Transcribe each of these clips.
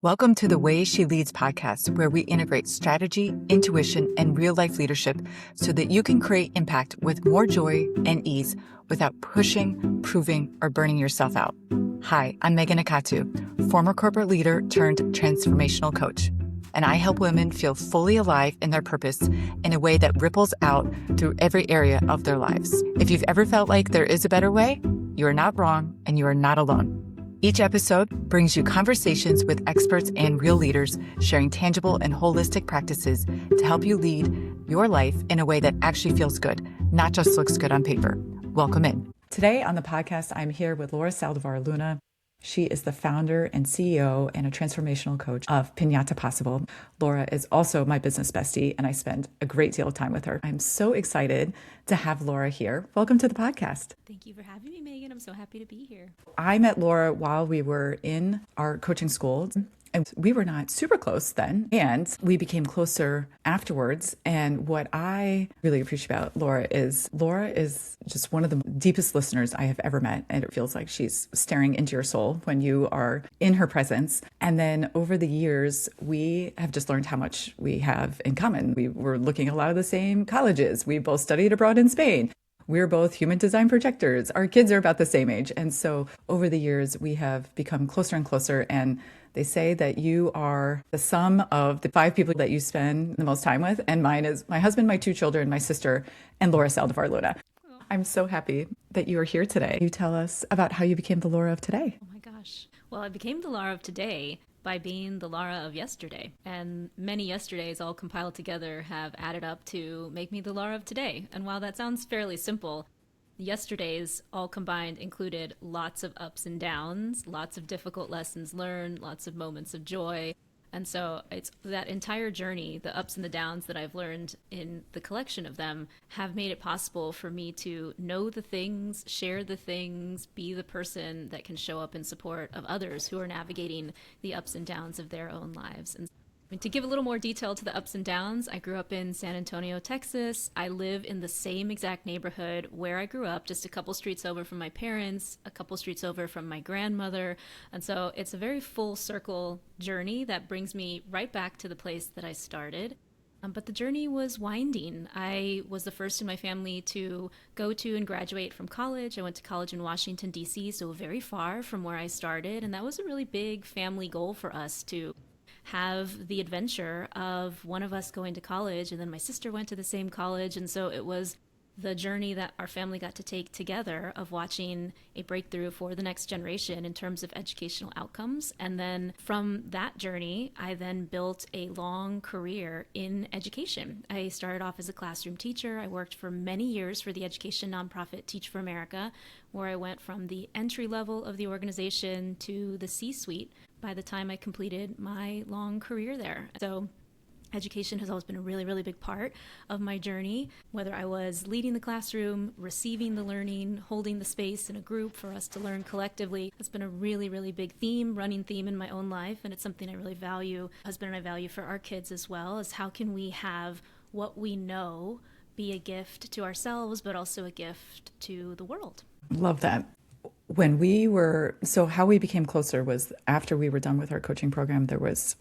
Welcome to the Way She Leads podcast, where we integrate strategy, intuition, and real life leadership so that you can create impact with more joy and ease without pushing, proving, or burning yourself out. Hi, I'm Megan Akatu, former corporate leader turned transformational coach, and I help women feel fully alive in their purpose in a way that ripples out through every area of their lives. If you've ever felt like there is a better way, you are not wrong and you are not alone. Each episode brings you conversations with experts and real leaders sharing tangible and holistic practices to help you lead your life in a way that actually feels good, not just looks good on paper. Welcome in. Today on the podcast, I'm here with Laura Saldivar Luna. She is the founder and CEO and a transformational coach of Piñata Possible. Laura is also my business bestie, and I spend a great deal of time with her. I'm so excited to have Laura here. Welcome to the podcast. Thank you for having me, Megan. I'm so happy to be here. I met Laura while we were in our coaching school. And we were not super close then, and we became closer afterwards. And what I really appreciate about Laura is just one of the deepest listeners I have ever met. And it feels like she's staring into your soul when you are in her presence. And then over the years, we have just learned how much we have in common. We were looking at a lot of the same colleges. We both studied abroad in Spain. We're both human design projectors. Our kids are about the same age. And so over the years, we have become closer and closer. And they say that you are the sum of the 5 people that you spend the most time with. And mine is my husband, my 2 children, my sister, and Laura Saldivar Luna. I'm so happy that you are here today. You tell us about how you became the Laura of today. Oh my gosh. Well, I became the Laura of today by being the Laura of yesterday. And many yesterdays all compiled together have added up to make me the Laura of today. And while that sounds fairly simple, yesterdays all combined included lots of ups and downs, lots of difficult lessons learned, lots of moments of joy. And so it's that entire journey, the ups and the downs that I've learned in the collection of them have made it possible for me to know the things, share the things, be the person that can show up in support of others who are navigating the ups and downs of their own lives. And to give a little more detail to the ups and downs, I grew up in San Antonio, Texas. I live in the same exact neighborhood where I grew up, just a couple streets over from my parents, a couple streets over from my grandmother. And so it's a very full circle journey that brings me right back to the place that I started. But the journey was winding. I was the first in my family to go to and graduate from college. I went to college in Washington, D.C., so very far from where I started. And that was a really big family goal for us to have the adventure of one of us going to college, and then my sister went to the same college. And so it was the journey that our family got to take together of watching a breakthrough for the next generation in terms of educational outcomes. And then from that journey, I then built a long career in education. I started off as a classroom teacher. I worked for many years for the education nonprofit Teach for America, where I went from the entry level of the organization to the C-suite by the time I completed my long career there. So education has always been a really, really big part of my journey, whether I was leading the classroom, receiving the learning, holding the space in a group for us to learn collectively. It's been a really, really big running theme in my own life, and it's something I really value. Husband and I value for our kids as well, is how can we have what we know be a gift to ourselves, but also a gift to the world. Love that. How we became closer was after we were done with our coaching program, there was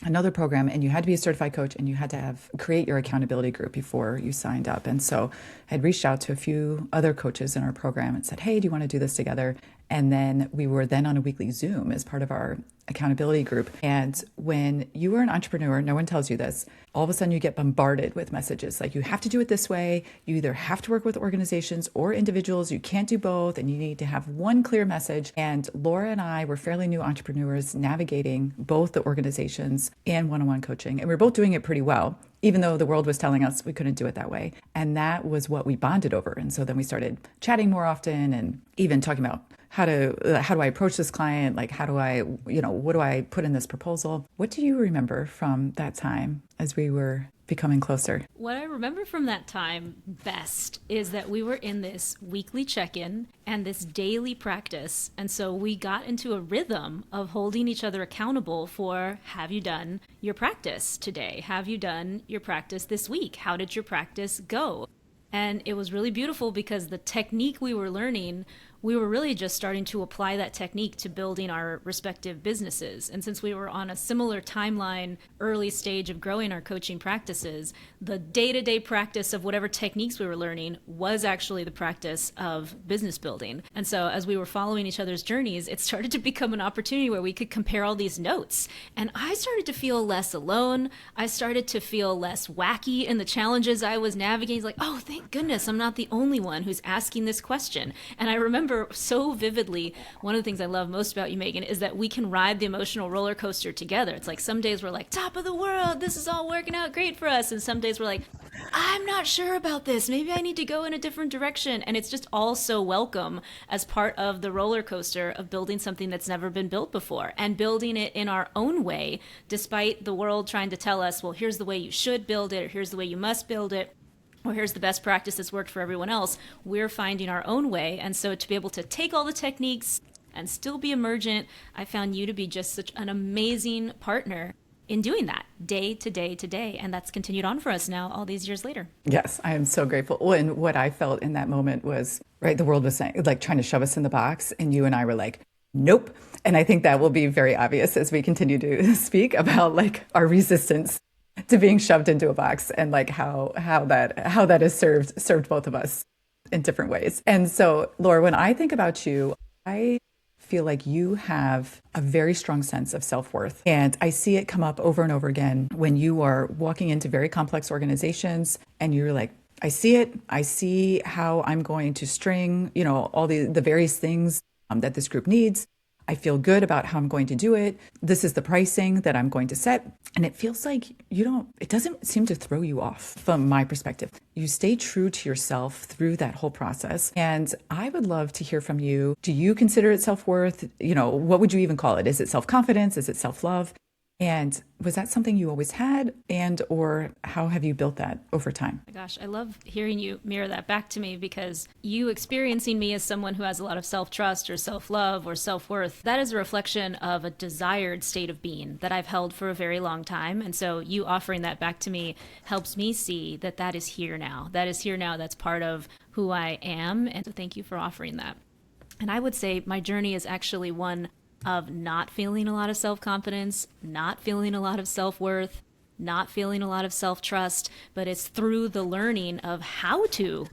another program, and you had to be a certified coach, and you had to create your accountability group before you signed up. And so I had reached out to a few other coaches in our program and said, hey, do you want to do this together? And then we were then on a weekly Zoom as part of our accountability group. And when you are an entrepreneur, no one tells you this, all of a sudden you get bombarded with messages like you have to do it this way. You either have to work with organizations or individuals. You can't do both. And you need to have one clear message. And Laura and I were fairly new entrepreneurs navigating both the organizations and one-on-one coaching. And we were both doing it pretty well, even though the world was telling us we couldn't do it that way. And that was what we bonded over. And so then we started chatting more often and even talking about how do I approach this client? Like, what do I put in this proposal? What do you remember from that time as we were becoming closer? What I remember from that time best is that we were in this weekly check-in and this daily practice. And so we got into a rhythm of holding each other accountable for, have you done your practice today? Have you done your practice this week? How did your practice go? And it was really beautiful because the technique we were learning we were really just starting to apply that technique to building our respective businesses. And since we were on a similar timeline, early stage of growing our coaching practices, the day-to-day practice of whatever techniques we were learning was actually the practice of business building. And so as we were following each other's journeys, it started to become an opportunity where we could compare all these notes. And I started to feel less alone. I started to feel less wacky in the challenges I was navigating. It's like, oh, thank goodness I'm not the only one who's asking this question. And I remember so vividly, one of the things I love most about you, Megan, is that we can ride the emotional roller coaster together. It's like some days we're like, top of the world, this is all working out great for us. And some days we're like, I'm not sure about this. Maybe I need to go in a different direction. And it's just all so welcome as part of the roller coaster of building something that's never been built before and building it in our own way, despite the world trying to tell us, well, here's the way you should build it, or here's the way you must build it, or here's the best practice that's worked for everyone else. We're finding our own way. And so to be able to take all the techniques and still be emergent, I found you to be just such an amazing partner in doing that day to day to day. And that's continued on for us now all these years later. Yes, I am so grateful. And what I felt in that moment was, right, the world was saying, like, trying to shove us in the box. And you and I were like, nope. And I think that will be very obvious as we continue to speak about like our resistance to being shoved into a box and like how that has served both of us in different ways. And so, Laura, when I think about you, I feel like you have a very strong sense of self-worth. And I see it come up over and over again when you are walking into very complex organizations and you're like, I see it. I see how I'm going to string, all the various things that this group needs. I feel good about how I'm going to do it. This is the pricing that I'm going to set. And it feels like it doesn't seem to throw you off from my perspective. You stay true to yourself through that whole process. And I would love to hear from you. Do you consider it self-worth? What would you even call it? Is it self-confidence? Is it self-love? And was that something you always had? Or how have you built that over time? Oh my gosh, I love hearing you mirror that back to me, because you experiencing me as someone who has a lot of self-trust or self-love or self-worth, that is a reflection of a desired state of being that I've held for a very long time. And so you offering that back to me helps me see that is here now. That is here now. That's part of who I am. And so thank you for offering that. And I would say my journey is actually one of not feeling a lot of self-confidence, not feeling a lot of self-worth, not feeling a lot of self-trust, but it's through the learning of how to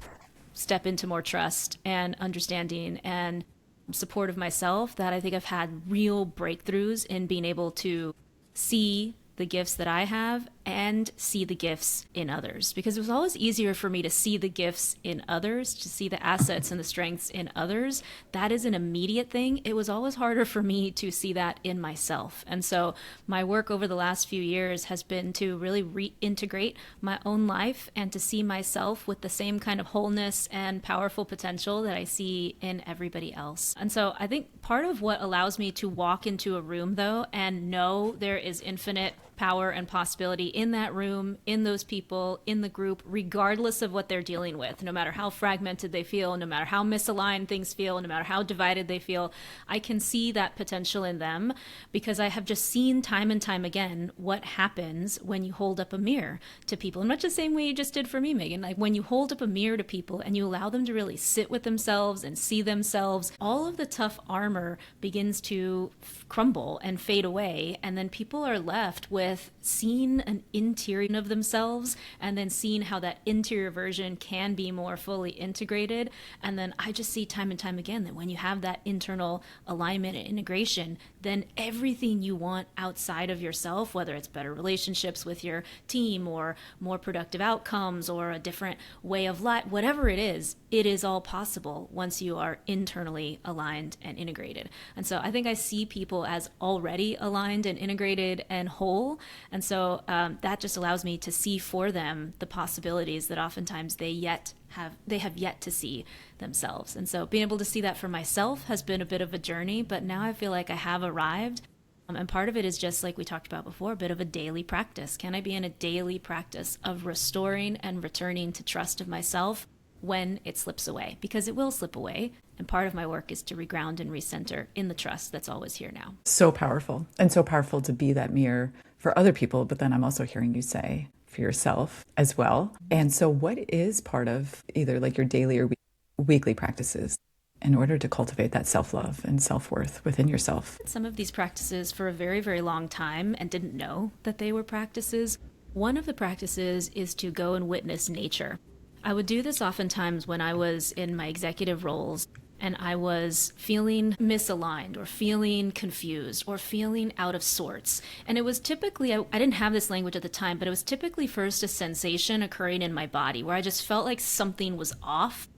step into more trust and understanding and support of myself that I think I've had real breakthroughs in being able to see the gifts that I have and see the gifts in others. Because it was always easier for me to see the gifts in others, to see the assets and the strengths in others. That is an immediate thing. It was always harder for me to see that in myself. And so my work over the last few years has been to really reintegrate my own life and to see myself with the same kind of wholeness and powerful potential that I see in everybody else. And so I think part of what allows me to walk into a room, though, and know there is infinite power and possibility in that room, in those people, in the group, regardless of what they're dealing with, no matter how fragmented they feel, no matter how misaligned things feel, no matter how divided they feel, I can see that potential in them because I have just seen time and time again what happens when you hold up a mirror to people. In much the same way you just did for me, Megan, like when you hold up a mirror to people and you allow them to really sit with themselves and see themselves, all of the tough armor begins to crumble and fade away. And then people are left with seeing an interior of themselves and then seeing how that interior version can be more fully integrated. And then I just see time and time again that when you have that internal alignment and integration, then everything you want outside of yourself, whether it's better relationships with your team or more productive outcomes or a different way of life, whatever it is all possible once you are internally aligned and integrated. And so I think I see people as already aligned and integrated and whole. And so that just allows me to see for them the possibilities that oftentimes they have yet to see themselves. And so being able to see that for myself has been a bit of a journey, but now I feel like I have arrived. And part of it is just like we talked about before, a bit of a daily practice. Can I be in a daily practice of restoring and returning to trust of myself when it slips away? Because it will slip away. And part of my work is to reground and recenter in the trust that's always here now. So powerful, and so powerful to be that mirror for other people. But then I'm also hearing you say for yourself as well. And so what is part of either like your daily or weekly practices in order to cultivate that self-love and self-worth within yourself? Some of these practices for a very, very long time and didn't know that they were practices. One of the practices is to go and witness nature. I would do this oftentimes when I was in my executive roles and I was feeling misaligned or feeling confused or feeling out of sorts. And it was typically, I didn't have this language at the time, but it was typically first a sensation occurring in my body where I just felt like something was off.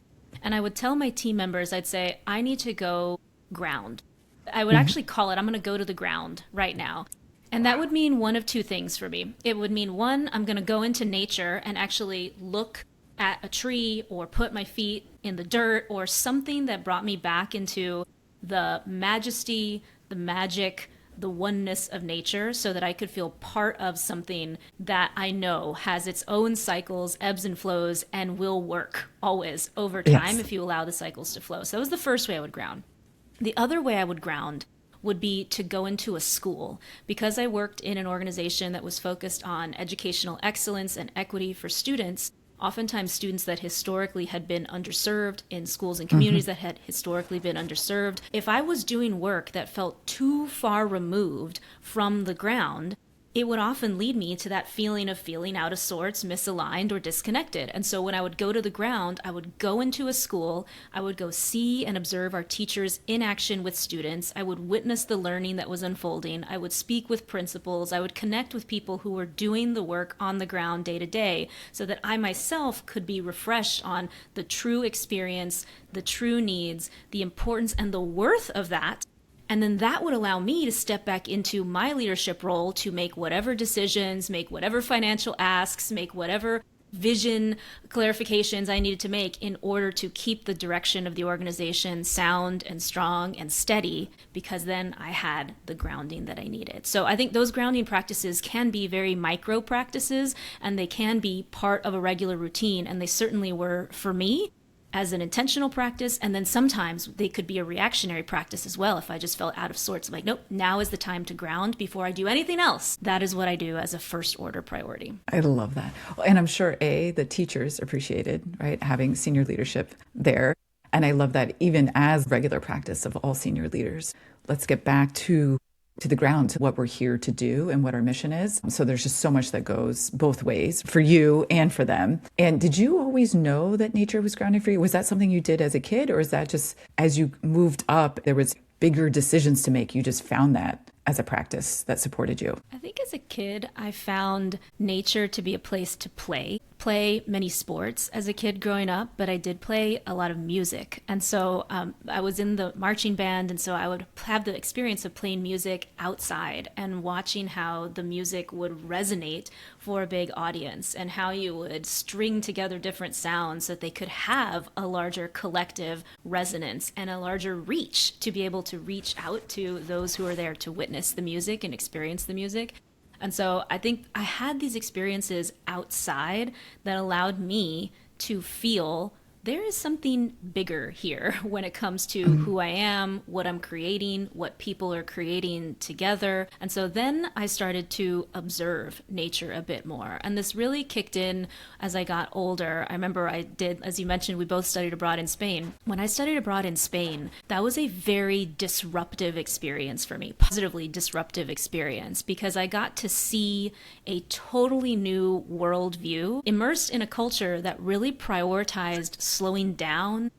And I would tell my team members, I'd say, I need to go ground. I would actually call it, I'm going to go to the ground right now. And that would mean one of two things for me. It would mean, one, I'm going to go into nature and actually look at a tree or put my feet in the dirt or something that brought me back into the majesty, the magic, the oneness of nature so that I could feel part of something that I know has its own cycles, ebbs and flows, and will work always over time if you allow the cycles to flow. So that was the first way I would ground. The other way I would ground would be to go into a school. Because I worked in an organization that was focused on educational excellence and equity for students, oftentimes students that historically had been underserved in schools and communities that had historically been underserved. If I was doing work that felt too far removed from the ground, it would often lead me to that feeling of feeling out of sorts, misaligned, or disconnected. And so when I would go to the ground, I would go into a school, I would go see and observe our teachers in action with students, I would witness the learning that was unfolding, I would speak with principals, I would connect with people who were doing the work on the ground day to day, so that I myself could be refreshed on the true experience, the true needs, the importance and the worth of that. And then that would allow me to step back into my leadership role to make whatever decisions, make whatever financial asks, make whatever vision clarifications I needed to make in order to keep the direction of the organization sound and strong and steady, because then I had the grounding that I needed. So I think those grounding practices can be very micro practices, and they can be part of a regular routine. And they certainly were for me as an intentional practice, and then sometimes they could be a reactionary practice as well. If I just felt out of sorts, I'm like, nope, now is the time to ground before I do anything else. That is what I do as a first order priority. I love that. And I'm sure, the teachers appreciated, right, having senior leadership there. And I love that even as regular practice of all senior leaders. Let's get back to the ground, to what we're here to do and what our mission is. So there's just so much that goes both ways for you and for them. And did you always know that nature was grounding for you? Was that something you did as a kid, or is that just as you moved up, there was bigger decisions to make? You just found that as a practice that supported you? I think as a kid, I found nature to be a place to play many sports as a kid growing up, but I did play a lot of music. And so I was in the marching band, and so I would have the experience of playing music outside and watching how the music would resonate for a big audience and how you would string together different sounds so that they could have a larger collective resonance and a larger reach to be able to reach out to those who are there to witness the music and experience the music. And so I think I had these experiences outside that allowed me to feel there is something bigger here when it comes to who I am, what I'm creating, what people are creating together. And so then I started to observe nature a bit more. And this really kicked in as I got older. I remember I did, as you mentioned, we both studied abroad in Spain. When I studied abroad in Spain, that was a very disruptive experience for me, positively disruptive experience, because I got to see a totally new worldview immersed in a culture that really prioritized slowing down,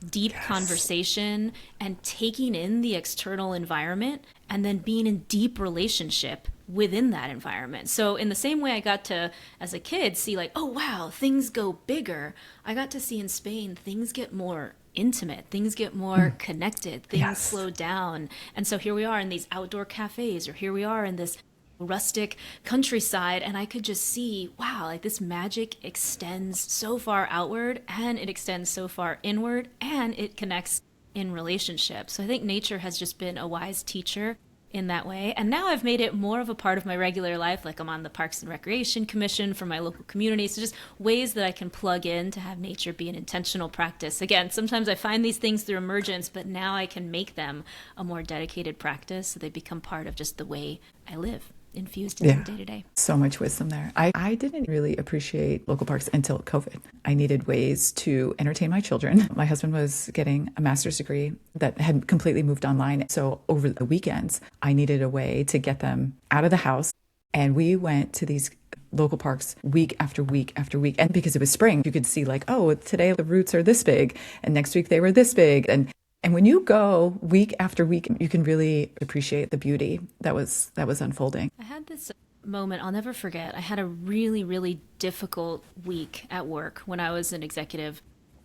deep conversation, and taking in the external environment, and then being in deep relationship within that environment. So in the same way I got to, as a kid, see like, oh wow, things go bigger, I got to see in Spain, things get more intimate, things get more connected, things slow down. And so here we are in these outdoor cafes, or here we are in this rustic countryside, and I could just see, wow, like this magic extends so far outward, and it extends so far inward, and it connects in relationships. So I think nature has just been a wise teacher in that way. And now I've made it more of a part of my regular life. Like I'm on the Parks and Recreation Commission for my local community. So just ways that I can plug in to have nature be an intentional practice. Again, sometimes I find these things through emergence, but now I can make them a more dedicated practice so they become part of just the way I live in infused into the day-to-day. So much wisdom there. I didn't really appreciate local parks until COVID. I needed ways to entertain my children. My husband was getting a master's degree that had completely moved online. So over the weekends, I needed a way to get them out of the house. And we went to these local parks week after week after week. And because it was spring, you could see like, oh, today the roots are this big and next week they were this big. And when you go week after week, you can really appreciate the beauty that was unfolding. I had this moment I'll never forget. I had a really, really difficult week at work when I was an executive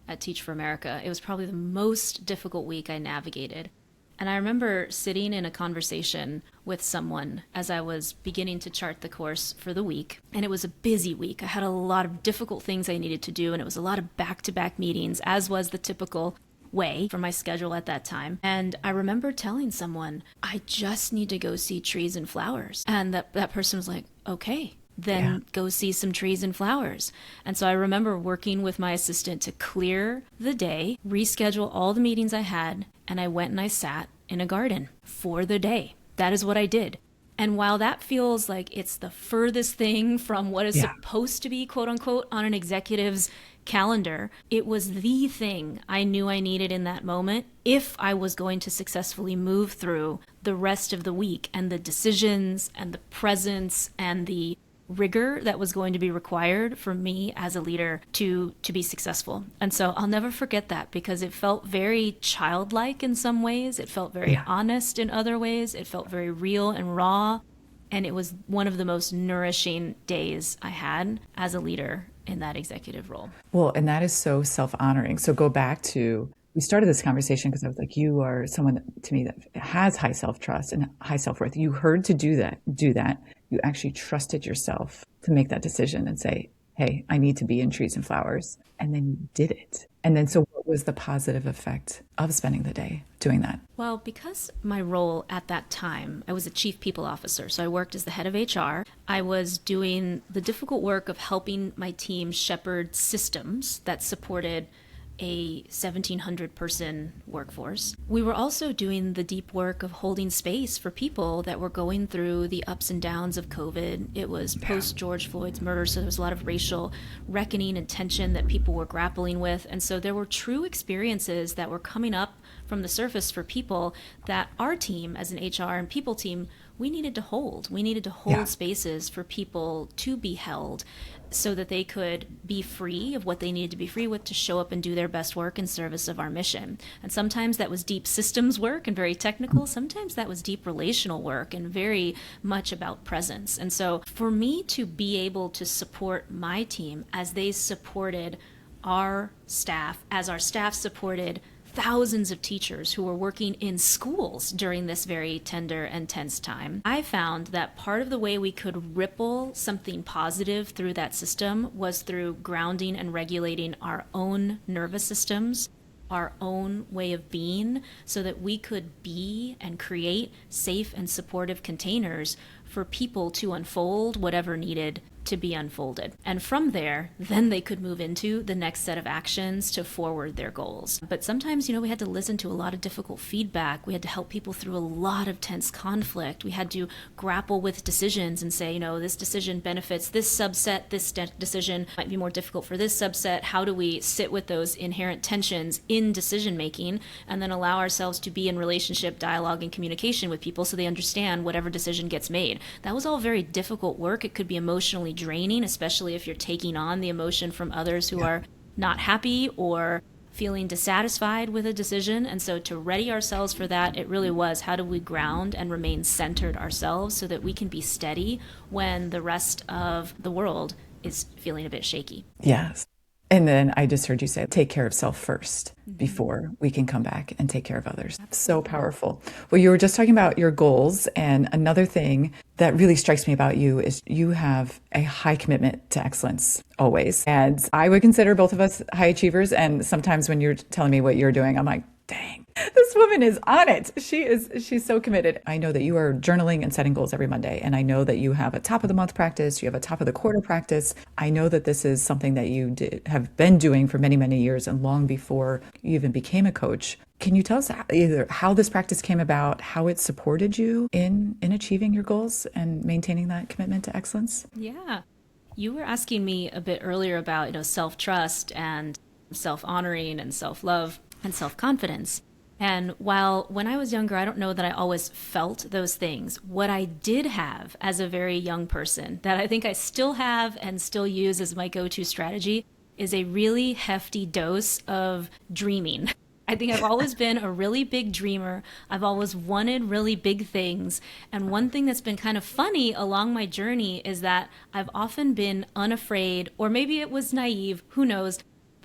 at Teach for America. It was probably the most difficult week I navigated. And I remember sitting in a conversation with someone as I was beginning to chart the course for the week. And it was a busy week. I had a lot of difficult things I needed to do, and it was a lot of back-to-back meetings, as was the typical way for my schedule at that time. And I remember telling someone, I just need to go see trees and flowers. And that person was like, okay, then go see some trees and flowers. And so I remember working with my assistant to clear the day, reschedule all the meetings I had, and I went and I sat in a garden for the day. That is what I did. And while that feels like it's the furthest thing from what is supposed to be, quote unquote, on an executive's calendar, it was the thing I knew I needed in that moment if I was going to successfully move through the rest of the week and the decisions and the presence and the rigor that was going to be required for me as a leader to be successful. And so I'll never forget that, because it felt very childlike in some ways. It felt very honest in other ways. It felt very real and raw. And it was one of the most nourishing days I had as a leader in that executive role. Well, and that is so self-honoring. So go back to, we started this conversation because I was like, you are someone that, to me, that has high self-trust and high self-worth. You heard to do that. You actually trusted yourself to make that decision and say, hey, I need to be in trees and flowers. And then you did it. And then, so what was the positive effect of spending the day doing that? Well, because my role at that time, I was a chief people officer. So I worked as the head of HR. I was doing the difficult work of helping my team shepherd systems that supported a 1,700 person workforce. We were also doing the deep work of holding space for people that were going through the ups and downs of COVID. It was post George Floyd's murder, so there was a lot of racial reckoning and tension that people were grappling with. And so there were true experiences that were coming up from the surface for people that our team, as an HR and people team, we needed to hold. We needed to hold spaces for people to be held, so that they could be free of what they needed to be free with to show up and do their best work in service of our mission. And sometimes that was deep systems work and very technical. Sometimes that was deep relational work and very much about presence. And so for me to be able to support my team as they supported our staff, as our staff supported thousands of teachers who were working in schools during this very tender and tense time, I found that part of the way we could ripple something positive through that system was through grounding and regulating our own nervous systems, our own way of being, so that we could be and create safe and supportive containers for people to unfold whatever needed to be unfolded. And from there, then they could move into the next set of actions to forward their goals. But sometimes, we had to listen to a lot of difficult feedback. We had to help people through a lot of tense conflict. We had to grapple with decisions and say, this decision benefits this subset, this decision might be more difficult for this subset. How do we sit with those inherent tensions in decision making and then allow ourselves to be in relationship, dialogue, and communication with people so they understand whatever decision gets made? That was all very difficult work. It could be emotionally draining, especially if you're taking on the emotion from others who are not happy or feeling dissatisfied with a decision. And so to ready ourselves for that, it really was, how do we ground and remain centered ourselves so that we can be steady when the rest of the world is feeling a bit shaky? Yes. And then I just heard you say, take care of self first before we can come back and take care of others. So powerful. Well, you were just talking about your goals. And another thing that really strikes me about you is you have a high commitment to excellence always. And I would consider both of us high achievers. And sometimes when you're telling me what you're doing, I'm like, dang, This woman is on it. She's so committed. I know that you are journaling and setting goals every Monday. And I know that you have a top of the month practice, you have a top of the quarter practice. I know that this is something that you have been doing for many, many years and long before you even became a coach. Can you tell us either how this practice came about, how it supported you in achieving your goals and maintaining that commitment to excellence? Yeah. You were asking me a bit earlier about, self-trust and self-honoring and self-love and self-confidence. And while when I was younger, I don't know that I always felt those things. What I did have as a very young person that I think I still have and still use as my go-to strategy is a really hefty dose of dreaming. I think I've always been a really big dreamer. I've always wanted really big things. And one thing that's been kind of funny along my journey is that I've often been unafraid, or maybe it was naive, who knows,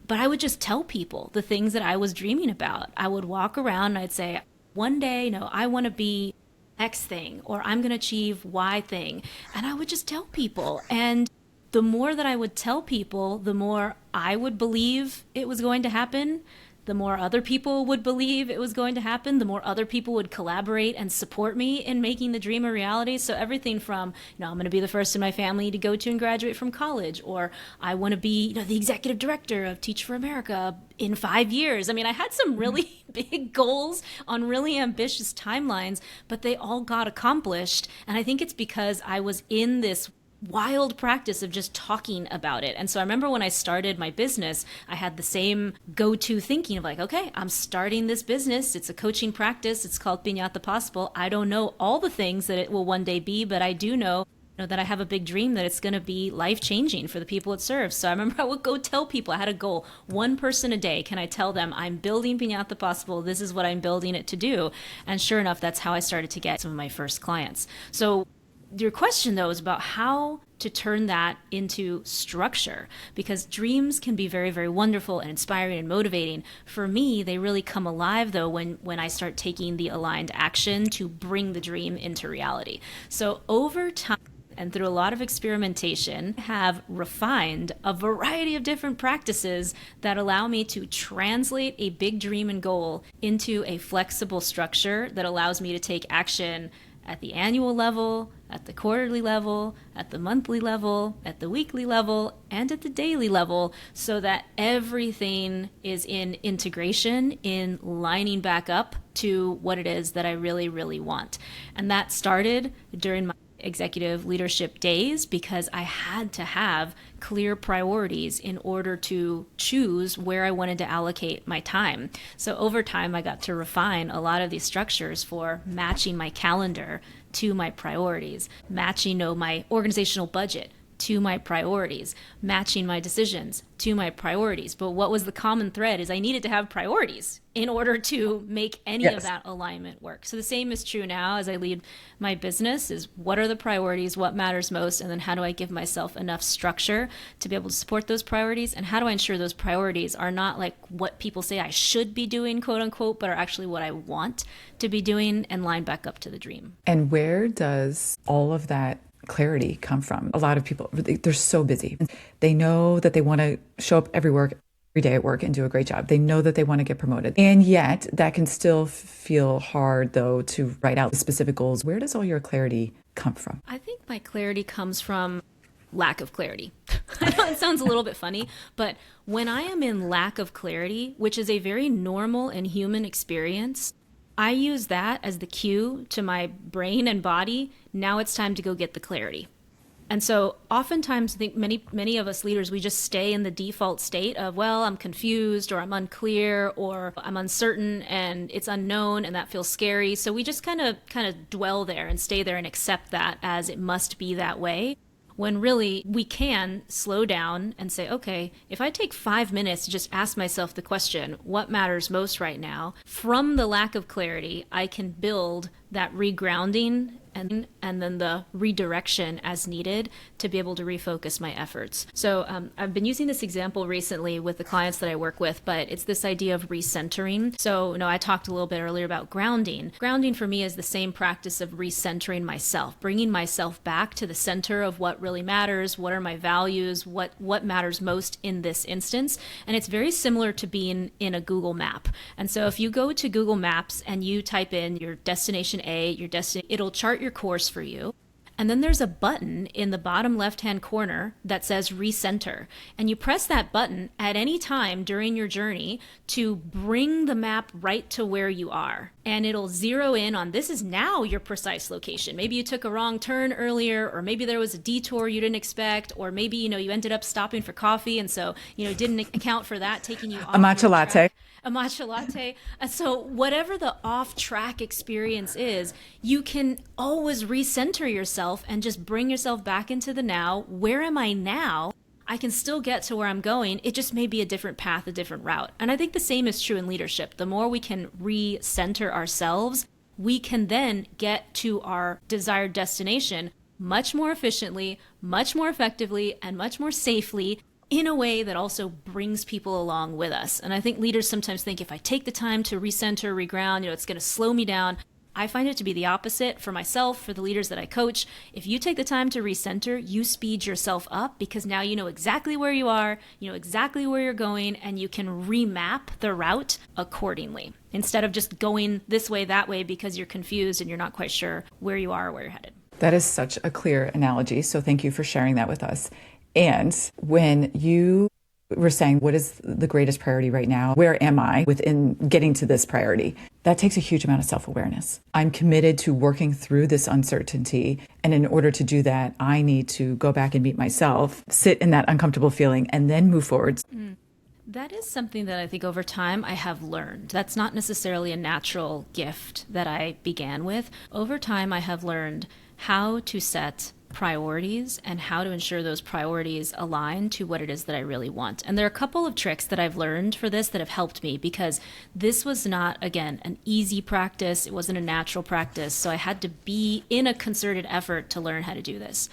but I would just tell people the things that I was dreaming about. I would walk around and I'd say, one day, I want to be X thing, or I'm going to achieve Y thing. And I would just tell people. And the more that I would tell people, the more I would believe it was going to happen. The more other people would believe it was going to happen, the more other people would collaborate and support me in making the dream a reality. So everything from, I'm going to be the first in my family to go to and graduate from college, or I want to be, the executive director of Teach for America in 5 years. I mean, I had some really big goals on really ambitious timelines, but they all got accomplished. And I think it's because I was in this wild practice of just talking about it. And so I remember when I started my business, I had the same go-to thinking of like, okay, I'm starting this business. It's a coaching practice. It's called Piñata Possible. I don't know all the things that it will one day be, but I do know that I have a big dream that it's going to be life-changing for the people it serves. So I remember I would go tell people, I had a goal, one person a day. Can I tell them I'm building Piñata Possible? This is what I'm building it to do. And sure enough, that's how I started to get some of my first clients. So your question, though, is about how to turn that into structure, because dreams can be very, very wonderful and inspiring and motivating. For me, they really come alive, though, when I start taking the aligned action to bring the dream into reality. So over time, and through a lot of experimentation, have refined a variety of different practices that allow me to translate a big dream and goal into a flexible structure that allows me to take action at the annual level, at the quarterly level, at the monthly level, at the weekly level, and at the daily level, so that everything is in integration, in lining back up to what it is that I really, really want. And that started during my executive leadership days because I had to have clear priorities in order to choose where I wanted to allocate my time. So over time, I got to refine a lot of these structures for matching my calendar to my priorities, matching my organizational budget to my priorities, matching my decisions to my priorities. But what was the common thread is I needed to have priorities in order to make any of that alignment work. So the same is true now as I lead my business is what are the priorities, what matters most, and then how do I give myself enough structure to be able to support those priorities, and how do I ensure those priorities are not like what people say I should be doing, quote unquote, but are actually what I want to be doing and line back up to the dream. And where does all of that clarity come from? A lot of people, they're so busy. They know that they want to show up every day at work and do a great job. They know that they want to get promoted. And yet that can still feel hard, though, to write out specific goals. Where does all your clarity come from? I think my clarity comes from lack of clarity. I know it sounds a little bit funny, but when I am in lack of clarity, which is a very normal and human experience, I use that as the cue to my brain and body. Now it's time to go get the clarity. And so oftentimes I think many of us leaders, we just stay in the default state of, well, I'm confused or I'm unclear or I'm uncertain and it's unknown and that feels scary. So we just kind of dwell there and stay there and accept that as it must be that way. When really we can slow down and say, okay, if I take 5 minutes to just ask myself the question, what matters most right now? From the lack of clarity, I can build that regrounding and then the redirection as needed to be able to refocus my efforts. So I've been using this example recently with the clients that I work with, but it's this idea of recentering. So, I talked a little bit earlier about grounding. Grounding for me is the same practice of recentering myself, bringing myself back to the center of what really matters, what are my values, what matters most in this instance. And it's very similar to being in a Google map. And so if you go to Google Maps and you type in your destination A, it'll chart your course for you. And then there's a button in the bottom left-hand corner that says recenter. And you press that button at any time during your journey to bring the map right to where you are. And it'll zero in on this is now your precise location. Maybe you took a wrong turn earlier, or maybe there was a detour you didn't expect, or maybe, you ended up stopping for coffee and so, didn't account for that, taking you off a matcha latte. A matcha latte. And so whatever the off-track experience is, you can always recenter yourself and just bring yourself back into the now. Where am I now? I can still get to where I'm going. It just may be a different path, a different route. And I think the same is true in leadership. The more we can recenter ourselves, we can then get to our desired destination much more efficiently, much more effectively, and much more safely, in a way that also brings people along with us. And I think leaders sometimes think if I take the time to recenter, reground, it's going to slow me down. I find it to be the opposite for myself, for the leaders that I coach. If you take the time to recenter, you speed yourself up because now you know exactly where you are, you know exactly where you're going, and you can remap the route accordingly instead of just going this way, that way because you're confused and you're not quite sure where you are or where you're headed. That is such a clear analogy. So thank you for sharing that with us. And when you were saying, what is the greatest priority right now? Where am I within getting to this priority? That takes a huge amount of self-awareness. I'm committed to working through this uncertainty. And in order to do that, I need to go back and meet myself, sit in that uncomfortable feeling, and then move forward. That is something that I think over time I have learned. That's not necessarily a natural gift that I began with. Over time, I have learned how to set priorities and how to ensure those priorities align to what it is that I really want. And there are a couple of tricks that I've learned for this that have helped me because this was not, again, an easy practice. It wasn't a natural practice. So I had to be in a concerted effort to learn how to do this.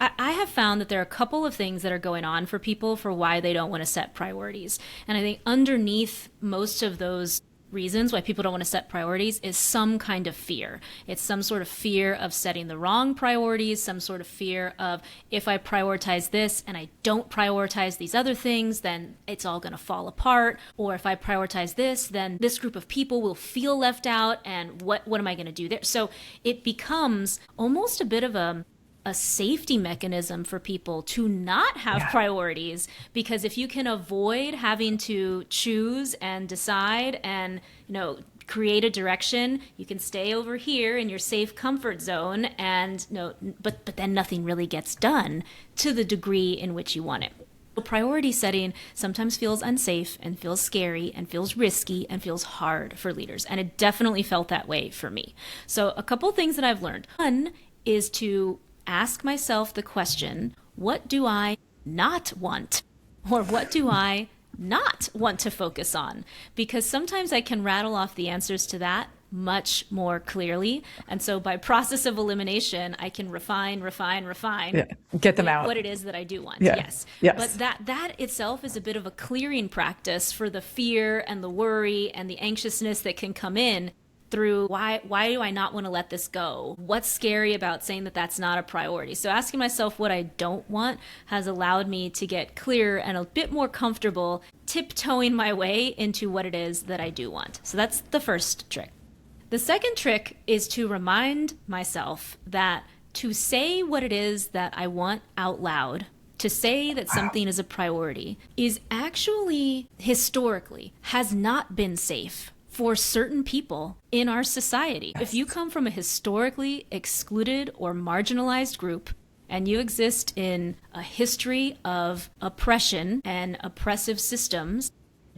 I have found that there are a couple of things that are going on for people for why they don't want to set priorities. And I think underneath most of those reasons why people don't want to set priorities is some kind of fear. It's some sort of fear of setting the wrong priorities, some sort of fear of if I prioritize this and I don't prioritize these other things, then it's all going to fall apart. Or if I prioritize this, then this group of people will feel left out and what am I going to do there? So it becomes almost a bit of a safety mechanism for people to not have priorities, because if you can avoid having to choose and decide and create a direction, you can stay over here in your safe comfort zone and but then nothing really gets done to the degree in which you want it. Priority setting sometimes feels unsafe and feels scary and feels risky and feels hard for leaders, and it definitely felt that way for me. So a couple things that I've learned. One is to ask myself the question, what do I not want? Or what do I not want to focus on? Because sometimes I can rattle off the answers to that much more clearly. And so by process of elimination, I can refine, get them out. What it is that I do want. Yeah. Yes. Yes. But that itself is a bit of a clearing practice for the fear and the worry and the anxiousness that can come in through why do I not want to let this go? What's scary about saying that that's not a priority? So asking myself what I don't want has allowed me to get clearer and a bit more comfortable tiptoeing my way into what it is that I do want. So that's the first trick. The second trick is to remind myself that to say what it is that I want out loud, to say that something is a priority, is actually historically has not been safe for certain people in our society. If you come from a historically excluded or marginalized group and you exist in a history of oppression and oppressive systems,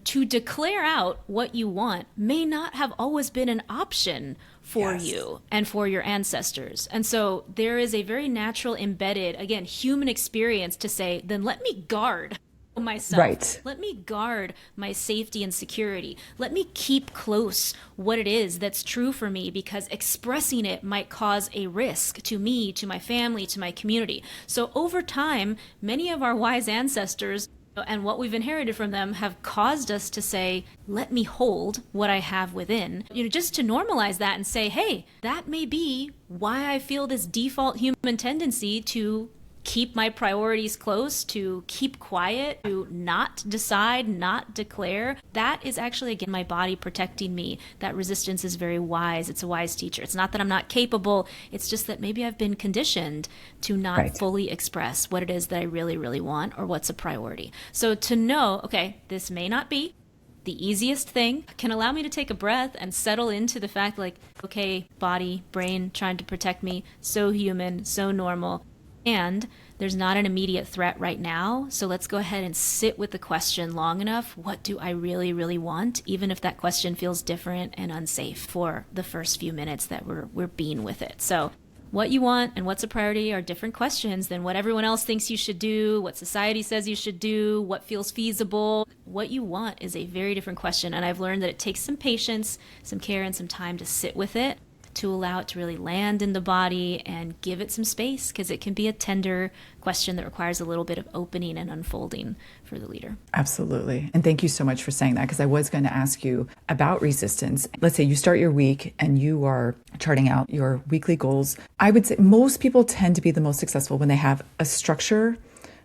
to declare out what you want may not have always been an option for you and for your ancestors. And so there is a very natural, embedded, again, human experience to say, then let me guard myself. Right. Let me guard my safety and security. Let me keep close what it is that's true for me, because expressing it might cause a risk to me, to my family, to my community. So over time, many of our wise ancestors and what we've inherited from them have caused us to say, let me hold what I have within, just to normalize that and say, hey, that may be why I feel this default human tendency to keep my priorities close, to keep quiet, to not decide, not declare. That is actually, again, my body protecting me. That resistance is very wise. It's a wise teacher. It's not that I'm not capable. It's just that maybe I've been conditioned to not fully express what it is that I really, really want or what's a priority. So to know, okay, this may not be the easiest thing, can allow me to take a breath and settle into the fact, like, okay, body, brain trying to protect me, so human, so normal. And there's not an immediate threat right now. So let's go ahead and sit with the question long enough. What do I really, really want? Even if that question feels different and unsafe for the first few minutes that we're being with it. So what you want and what's a priority are different questions than what everyone else thinks you should do, what society says you should do, what feels feasible. What you want is a very different question. And I've learned that it takes some patience, some care, and some time to sit with it, to allow it to really land in the body and give it some space, because it can be a tender question that requires a little bit of opening and unfolding for the leader. Absolutely. And thank you so much for saying that, because I was going to ask you about resistance. Let's say you start your week and you are charting out your weekly goals. I would say most people tend to be the most successful when they have a structure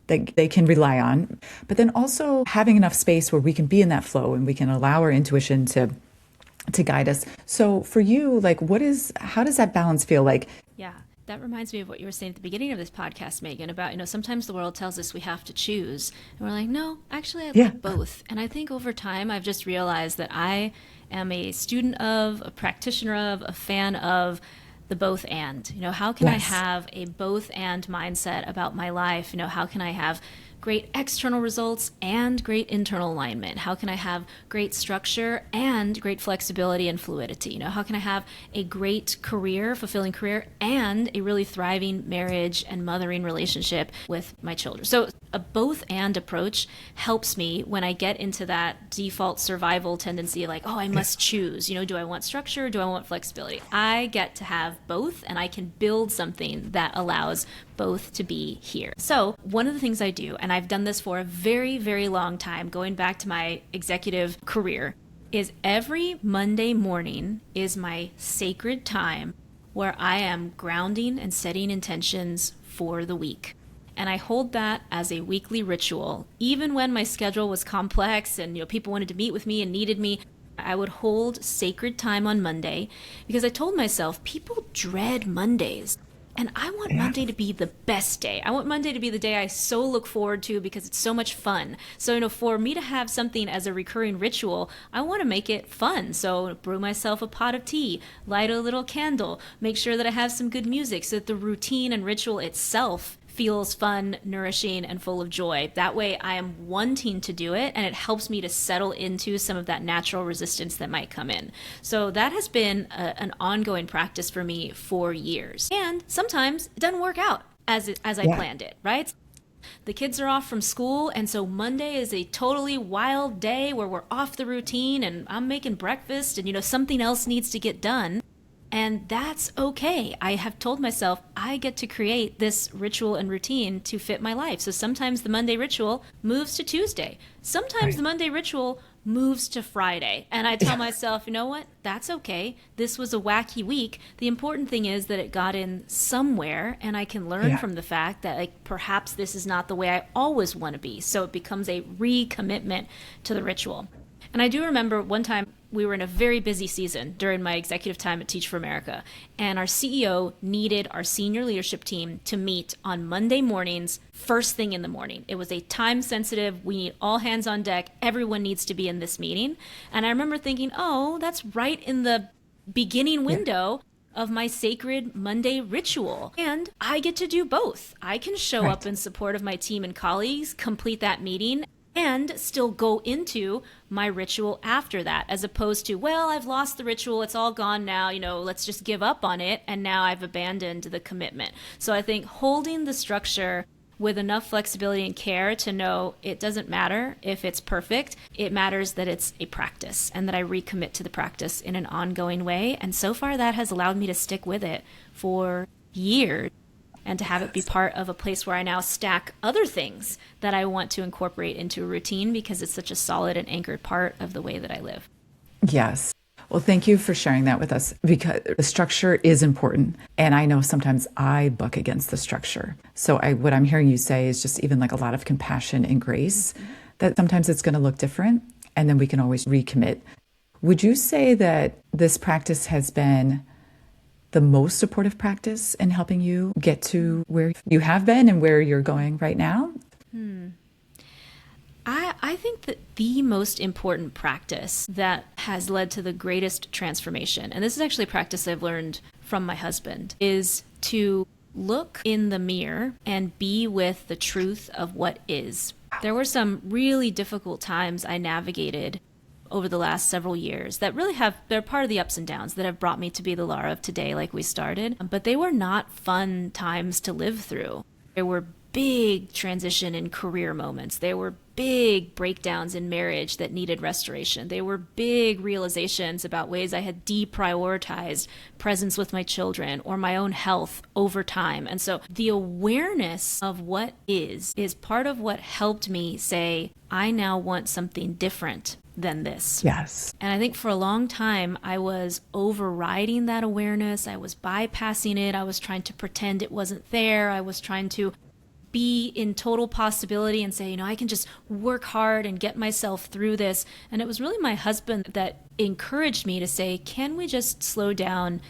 that they can rely on, but then also having enough space where we can be in that flow and we can allow our intuition to guide us. So for you, like, how does that balance feel like? Yeah, that reminds me of what you were saying at the beginning of this podcast, Megan, about, sometimes the world tells us we have to choose. And we're like, no, actually, I like both. And I think over time, I've just realized that I am a student of, a practitioner of, a fan of the both and. How can I have a both and mindset about my life? How can I have great external results and great internal alignment? How can I have great structure and great flexibility and fluidity? How can I have a great career, fulfilling career, and a really thriving marriage and mothering relationship with my children? So a both and approach helps me when I get into that default survival tendency, like, oh, I must choose. Do I want structure? Do I want flexibility? I get to have both, and I can build something that allows both to be here. So one of the things I do, and I've done this for a very, very long time, going back to my executive career, is every Monday morning is my sacred time where I am grounding and setting intentions for the week. And I hold that as a weekly ritual. Even when my schedule was complex and people wanted to meet with me and needed me, I would hold sacred time on Monday, because I told myself people dread Mondays. And I want Monday to be the best day. I want Monday to be the day I so look forward to, because it's so much fun. So, for me to have something as a recurring ritual, I want to make it fun. So brew myself a pot of tea, light a little candle, make sure that I have some good music so that the routine and ritual itself feels fun, nourishing, and full of joy. That way I am wanting to do it, and it helps me to settle into some of that natural resistance that might come in. So that has been an ongoing practice for me for years. And sometimes it doesn't work out as I planned it, right? The kids are off from school, and so Monday is a totally wild day where we're off the routine, and I'm making breakfast, and something else needs to get done. And that's okay. I have told myself I get to create this ritual and routine to fit my life. So sometimes the Monday ritual moves to Tuesday. Sometimes the Monday ritual moves to Friday. And I tell myself, you know what? That's okay. This was a wacky week. The important thing is that it got in somewhere, and I can learn from the fact that perhaps this is not the way I always want to be. So it becomes a recommitment to the ritual. And I do remember one time we were in a very busy season during my executive time at Teach for America, and our CEO needed our senior leadership team to meet on Monday mornings, first thing in the morning. It was a time sensitive, we need all hands on deck, everyone needs to be in this meeting. And I remember thinking, oh, that's right in the beginning window of my sacred Monday ritual. And I get to do both. I can show up in support of my team and colleagues, complete that meeting, and still go into my ritual after that, as opposed to, well, I've lost the ritual, it's all gone now, let's just give up on it, and now I've abandoned the commitment. So I think holding the structure with enough flexibility and care to know it doesn't matter if it's perfect. It matters that it's a practice and that I recommit to the practice in an ongoing way. And so far that has allowed me to stick with it for years and to have it be part of a place where I now stack other things that I want to incorporate into a routine because it's such a solid and anchored part of the way that I live. Yes. Well, thank you for sharing that with us, because the structure is important. And I know sometimes I buck against the structure. So what I'm hearing you say is just even like a lot of compassion and grace, that sometimes it's going to look different and then we can always recommit. Would you say that this practice has been the most supportive practice in helping you get to where you have been and where you're going right now? I think that the most important practice that has led to the greatest transformation, and this is actually a practice I've learned from my husband, is to look in the mirror and be with the truth of what is. There were some really difficult times I navigated over the last several years that really they're part of the ups and downs that have brought me to be the Lara of today, like we started. But they were not fun times to live through. There were big transition in career moments. There were big breakdowns in marriage that needed restoration. There were big realizations about ways I had deprioritized presence with my children or my own health over time. And so the awareness of what is part of what helped me say, I now want something different than this. Yes. And I think for a long time, I was overriding that awareness. I was bypassing it. I was trying to pretend it wasn't there. I was trying to be in total possibility and say, I can just work hard and get myself through this. And it was really my husband that encouraged me to say, can we just slow down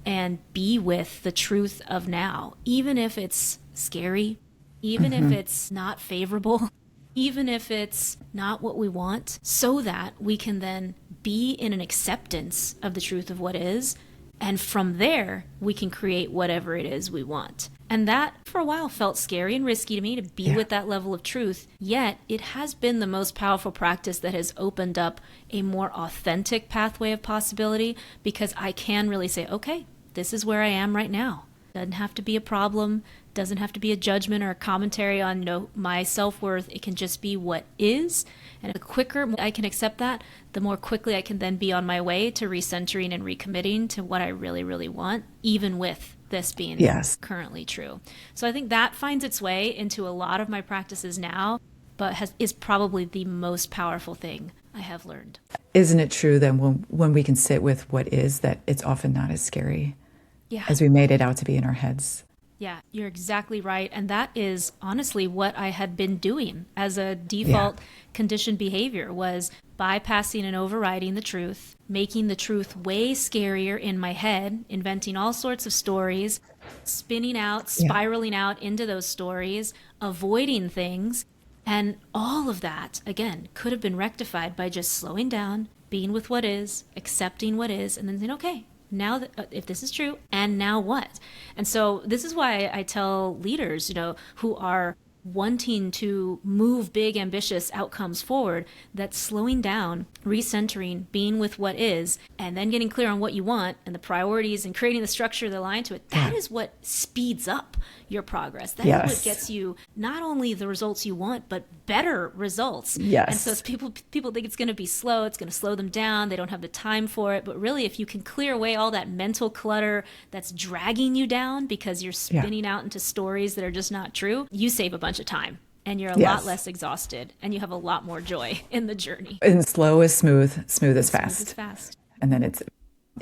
and be with the truth of now, even if it's scary, even if it's not favorable, even if it's not what we want, so that we can then be in an acceptance of the truth of what is. And from there, we can create whatever it is we want. And that, for a while, felt scary and risky to me to be with that level of truth. Yet, it has been the most powerful practice that has opened up a more authentic pathway of possibility, because I can really say, okay, this is where I am right now. Doesn't have to be a problem. Doesn't have to be a judgment or a commentary on my self-worth. It can just be what is. And the quicker I can accept that, the more quickly I can then be on my way to recentering and recommitting to what I really, really want, even with this being currently true. So I think that finds its way into a lot of my practices now, but is probably the most powerful thing I have learned. Isn't it true then when we can sit with what is, that it's often not as scary as we made it out to be in our heads? Yeah, you're exactly right. And that is honestly what I had been doing as a default conditioned behavior, was bypassing and overriding the truth, making the truth way scarier in my head, inventing all sorts of stories, spinning out, spiraling out into those stories, avoiding things. And all of that, again, could have been rectified by just slowing down, being with what is, accepting what is, and then saying, okay, now that if this is true, and now what? And so this is why I tell leaders, who are wanting to move big, ambitious outcomes forward, that slowing down, recentering, being with what is, and then getting clear on what you want and the priorities and creating the structure that align to it, that is what speeds up your progress. That is what gets you not only the results you want, but better results. Yes. And so people think it's going to be slow, it's going to slow them down, they don't have the time for it. But really, if you can clear away all that mental clutter that's dragging you down because you're spinning out into stories that are just not true, you save a bunch of time. And you're a lot less exhausted, and you have a lot more joy in the journey. And slow is smooth, smooth is fast. Smooth is fast. And then it's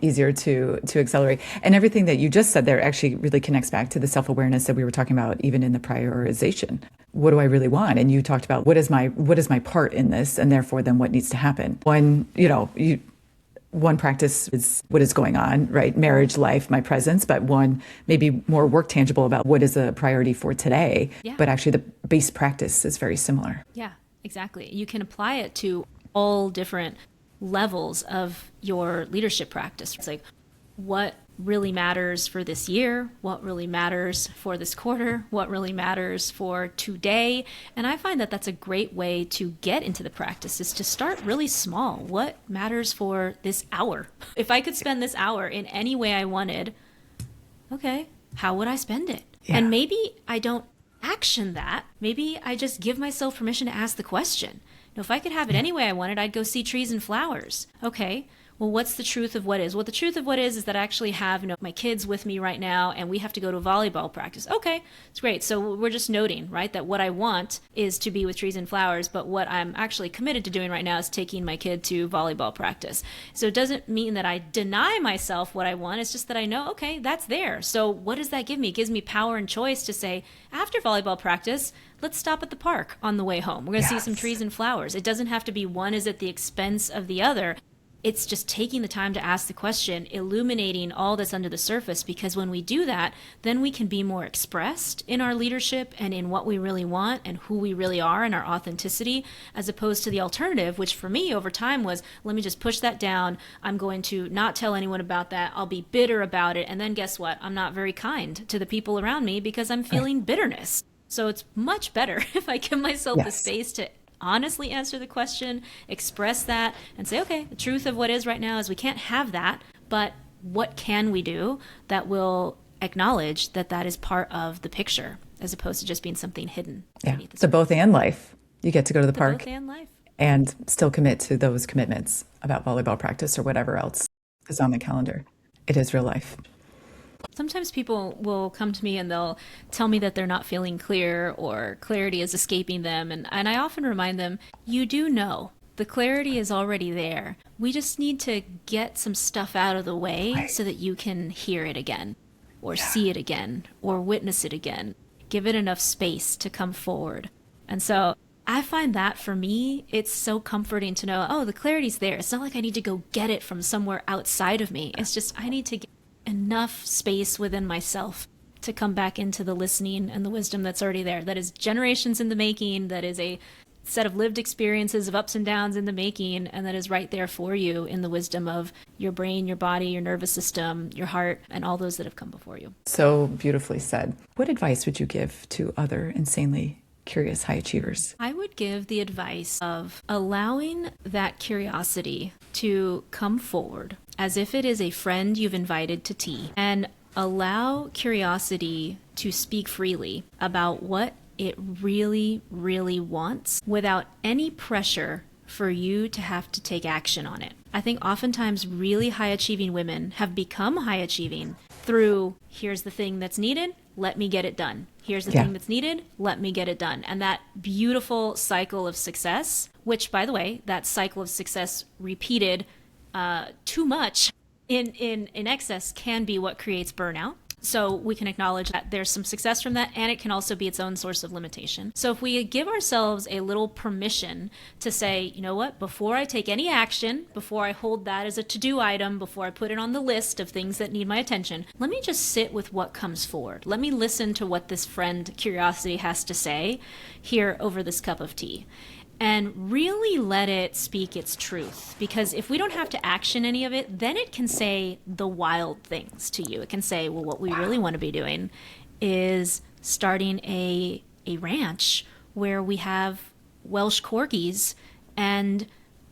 easier to accelerate. And everything that you just said there actually really connects back to the self-awareness that we were talking about, even in the prioritization. What do I really want? And you talked about what is my part in this, and therefore then what needs to happen. One practice is what is going on, right? Marriage, life, my presence, but one maybe more work tangible about what is a priority for today. Yeah. But actually the base practice is very similar. Yeah, exactly. You can apply it to all different levels of your leadership practice. It's like, what really matters for this year? What really matters for this quarter? What really matters for today? And I find that that's a great way to get into the practice, is to start really small. What matters for this hour? If I could spend this hour in any way I wanted, okay, how would I spend it? Yeah. And maybe I don't action that. Maybe I just give myself permission to ask the question. If I could have it any way I wanted, I'd go see trees and flowers. Okay, well, what's the truth of what is? Well, the truth of what is that I actually have, my kids with me right now, and we have to go to volleyball practice. Okay, it's great. So we're just noting, right, that what I want is to be with trees and flowers, but what I'm actually committed to doing right now is taking my kid to volleyball practice. So it doesn't mean that I deny myself what I want. It's just that I know, okay, that's there. So what does that give me? It gives me power and choice to say, after volleyball practice, let's stop at the park on the way home. We're going to see some trees and flowers. It doesn't have to be one is at the expense of the other. It's just taking the time to ask the question, illuminating all that's under the surface, because when we do that, then we can be more expressed in our leadership and in what we really want and who we really are and our authenticity, as opposed to the alternative, which for me over time was, let me just push that down. I'm going to not tell anyone about that. I'll be bitter about it. And then guess what? I'm not very kind to the people around me because I'm feeling bitterness. So it's much better if I give myself the space to honestly answer the question, express that, and say, okay, the truth of what is right now is we can't have that, but what can we do that will acknowledge that that is part of the picture, as opposed to just being something hidden. Yeah, it's a both and life. You get to go to the park both and life. And still commit to those commitments about volleyball practice or whatever else is on the calendar. It is real life. Sometimes people will come to me and they'll tell me that they're not feeling clear or clarity is escaping them. And I often remind them, you do know. The clarity is already there. We just need to get some stuff out of the way so that you can hear it again or see it again or witness it again. Give it enough space to come forward. And so I find that for me, it's so comforting to know, oh, the clarity's there. It's not like I need to go get it from somewhere outside of me. It's just I need to get enough space within myself to come back into the listening and the wisdom that's already there. That is generations in the making. That is a set of lived experiences of ups and downs in the making. And that is right there for you in the wisdom of your brain, your body, your nervous system, your heart, and all those that have come before you. So beautifully said. What advice would you give to other insanely curious high achievers? I would give the advice of allowing that curiosity to come forward as if it is a friend you've invited to tea, and allow curiosity to speak freely about what it really, really wants without any pressure for you to have to take action on it. I think oftentimes really high achieving women have become high achieving through, here's the thing that's needed, let me get it done. Here's the thing that's needed, let me get it done. And that beautiful cycle of success, which, by the way, that cycle of success repeated too much in excess can be what creates burnout. So we can acknowledge that there's some success from that, and it can also be its own source of limitation. So if we give ourselves a little permission to say, you know what, before I take any action, before I hold that as a to-do item, before I put it on the list of things that need my attention, let me just sit with what comes forward. Let me listen to what this friend curiosity has to say here over this cup of tea. And really let it speak its truth. Because if we don't have to action any of it, then it can say the wild things to you. It can say, well, what we really want to be doing is starting a ranch where we have Welsh corgis and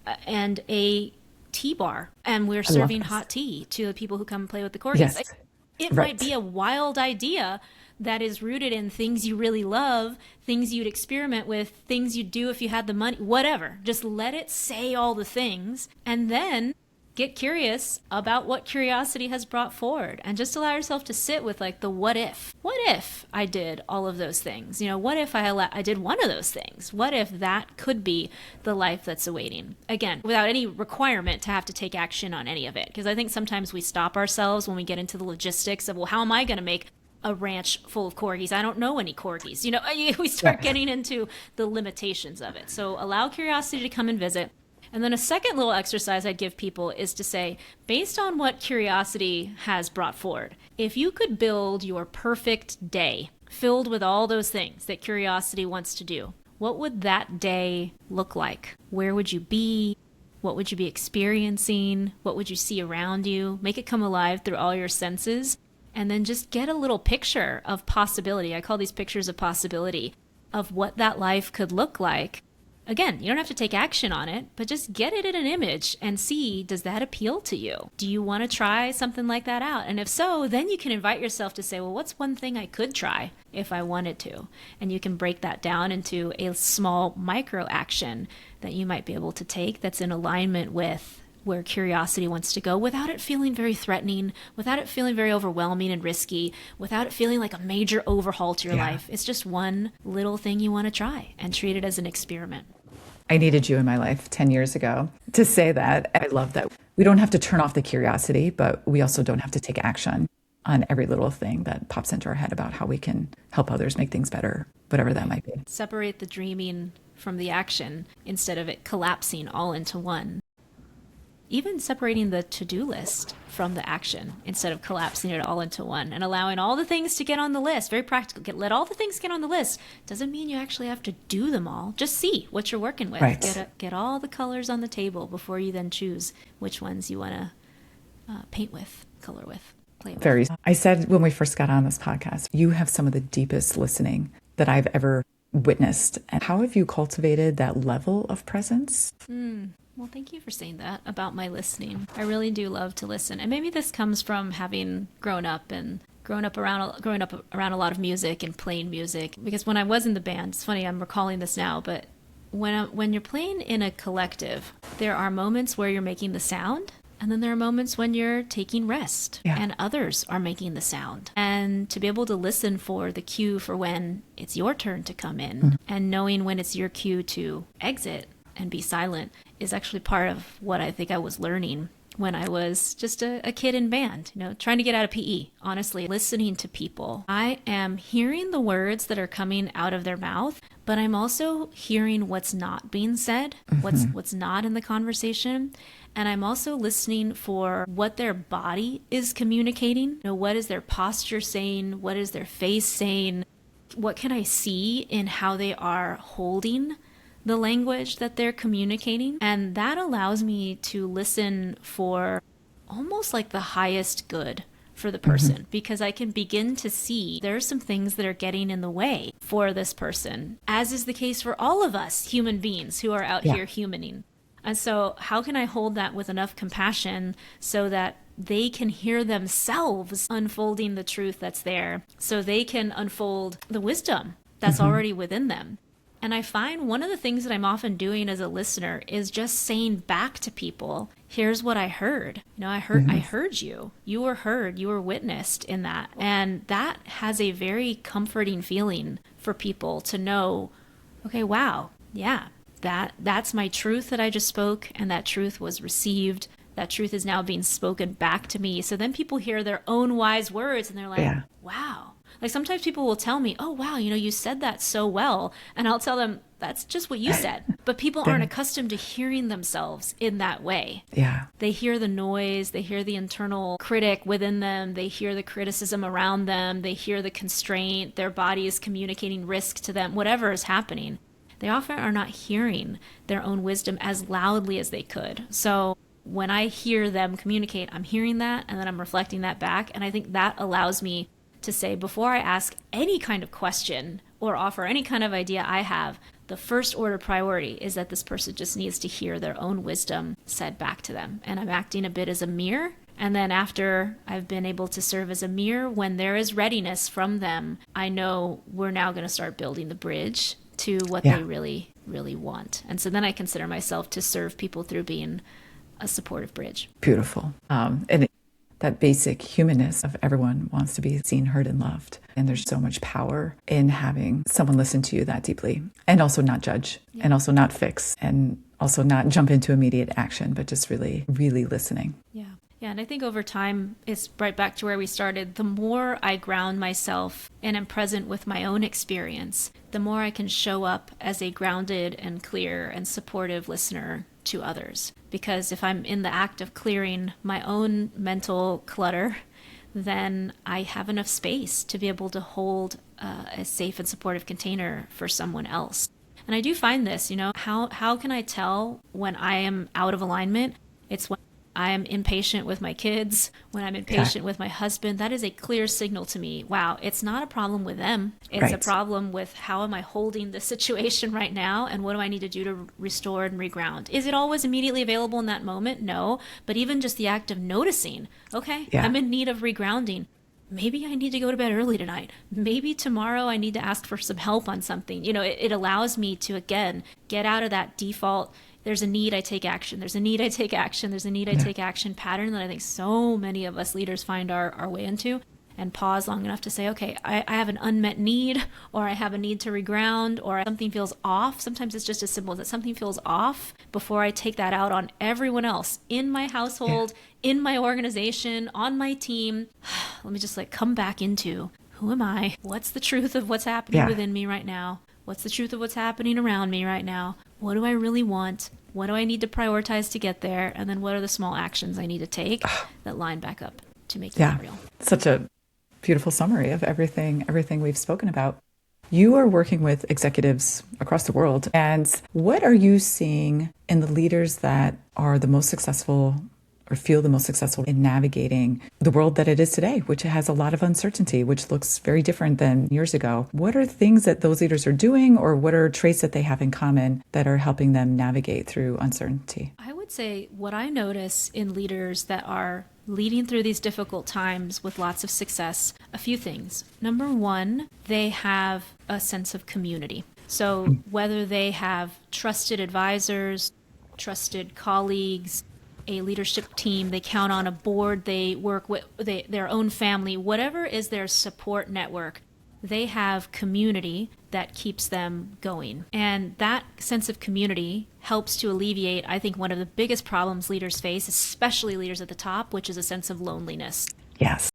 a tea bar. And we're serving hot tea to the people who come and play with the corgis. Yes. It might be a wild idea that is rooted in things you really love, things you'd experiment with, things you'd do if you had the money, whatever. Just let it say all the things and then get curious about what curiosity has brought forward, and just allow yourself to sit with like the what if. What if I did all of those things? What if I did one of those things? What if that could be the life that's awaiting? Again, without any requirement to have to take action on any of it. Because I think sometimes we stop ourselves when we get into the logistics of, well, how am I going to make a ranch full of corgis? I don't know any corgis. We start getting into the limitations of it. So allow curiosity to come and visit. And then a second little exercise I'd give people is to say, based on what curiosity has brought forward, if you could build your perfect day filled with all those things that curiosity wants to do, what would that day look like? Where would you be? What would you be experiencing? What would you see around you? Make it come alive through all your senses. And then just get a little picture of possibility. I call these pictures of possibility, of what that life could look like Again, you don't have to take action on it, but just get it in an image and see, does that appeal to you? Do you want to try something like that out? And if so, then you can invite yourself to say, well, what's one thing I could try if I wanted to? And you can break that down into a small micro action that you might be able to take that's in alignment with where curiosity wants to go, without it feeling very threatening, without it feeling very overwhelming and risky, without it feeling like a major overhaul to your life. It's just one little thing you want to try, and treat it as an experiment. I needed you in my life 10 years ago to say that. I love that. We don't have to turn off the curiosity, but we also don't have to take action on every little thing that pops into our head about how we can help others make things better, whatever that might be. Separate the dreaming from the action instead of it collapsing all into one. Even separating the to-do list from the action instead of collapsing it all into one, and allowing all the things to get on the list. Very practical. Let all the things get on the list. Doesn't mean you actually have to do them all. Just see what you're working with. Right. Get all the colors on the table before you then choose which ones you want to paint with, color with, play with. I said when we first got on this podcast, you have some of the deepest listening that I've ever witnessed. And how have you cultivated that level of presence? Well, thank you for saying that about my listening. I really do love to listen. And maybe this comes from having grown up around a lot of music and playing music. Because when I was in the band, it's funny, I'm recalling this now, but when you're playing in a collective, there are moments where you're making the sound, and then there are moments when you're taking rest, and others are making the sound. And to be able to listen for the cue for when it's your turn to come in, and knowing when it's your cue to exit and be silent, is actually part of what I think I was learning when I was just a kid in band, trying to get out of PE. Honestly, listening to people, I am hearing the words that are coming out of their mouth, but I'm also hearing what's not being said, what's not in the conversation. And I'm also listening for what their body is communicating. What is their posture saying? What is their face saying? What can I see in how they are holding the language that they're communicating? And that allows me to listen for almost like the highest good for the person, because I can begin to see there are some things that are getting in the way for this person, as is the case for all of us human beings who are out here humaning. And so how can I hold that with enough compassion so that they can hear themselves unfolding the truth that's there, so they can unfold the wisdom that's already within them? And I find one of the things that I'm often doing as a listener is just saying back to people, here's what I heard. I heard you. You were heard. You were witnessed in that. And that has a very comforting feeling for people to know, okay, wow, yeah, that's my truth that I just spoke, and that truth was received. That truth is now being spoken back to me. So then people hear their own wise words and they're like, wow. Like sometimes people will tell me, oh, wow, you said that so well. And I'll tell them, that's just what you said. But people aren't accustomed to hearing themselves in that way. Yeah. They hear the noise. They hear the internal critic within them. They hear the criticism around them. They hear the constraint. Their body is communicating risk to them, whatever is happening. They often are not hearing their own wisdom as loudly as they could. So when I hear them communicate, I'm hearing that, and then I'm reflecting that back. And I think that allows me to say, before I ask any kind of question or offer any kind of idea I have, the first order priority is that this person just needs to hear their own wisdom said back to them. And I'm acting a bit as a mirror. And then after I've been able to serve as a mirror, when there is readiness from them, I know we're now going to start building the bridge to what they really, really want. And so then I consider myself to serve people through being a supportive bridge. Beautiful. That basic humanness of everyone wants to be seen, heard, and loved. And there's so much power in having someone listen to you that deeply, and also not judge, and also not fix, and also not jump into immediate action, but just really, really listening. Yeah. Yeah, and I think over time, it's right back to where we started. The more I ground myself and am present with my own experience, the more I can show up as a grounded and clear and supportive listener to others. Because if I'm in the act of clearing my own mental clutter, then I have enough space to be able to hold a safe and supportive container for someone else. And I do find this, how can I tell when I am out of alignment? It's when I am impatient with my kids, when I'm impatient with my husband, that is a clear signal to me. Wow, it's not a problem with them. It's a problem with how am I holding the situation right now, and what do I need to do to restore and reground? Is it always immediately available in that moment? No. But even just the act of noticing, okay, I'm in need of regrounding. Maybe I need to go to bed early tonight. Maybe tomorrow I need to ask for some help on something. It allows me to, again, get out of that default, there's a need, I take action. There's a need, I take action. There's a need, I take action pattern that I think so many of us leaders find our way into, and pause long enough to say, okay, I have an unmet need, or I have a need to reground, or something feels off. Sometimes it's just as simple as that something feels off before I take that out on everyone else in my household, in my organization, on my team. Let me just come back into, who am I? What's the truth of what's happening within me right now? What's the truth of what's happening around me right now? What do I really want? What do I need to prioritize to get there? And then what are the small actions I need to take that line back up to make it real? Such a beautiful summary of everything we've spoken about. You are working with executives across the world. And what are you seeing in the leaders that are the most successful or feel the most successful in navigating the world that it is today, which has a lot of uncertainty, which looks very different than years ago? What are things that those leaders are doing, or what are traits that they have in common that are helping them navigate through uncertainty? I would say what I notice in leaders that are leading through these difficult times with lots of success, a few things. Number one, they have a sense of community. So whether they have trusted advisors, trusted colleagues, a leadership team, they count on a board, they work with their own family, whatever is their support network, they have community that keeps them going. And that sense of community helps to alleviate, I think, one of the biggest problems leaders face, especially leaders at the top, which is a sense of loneliness. Yes.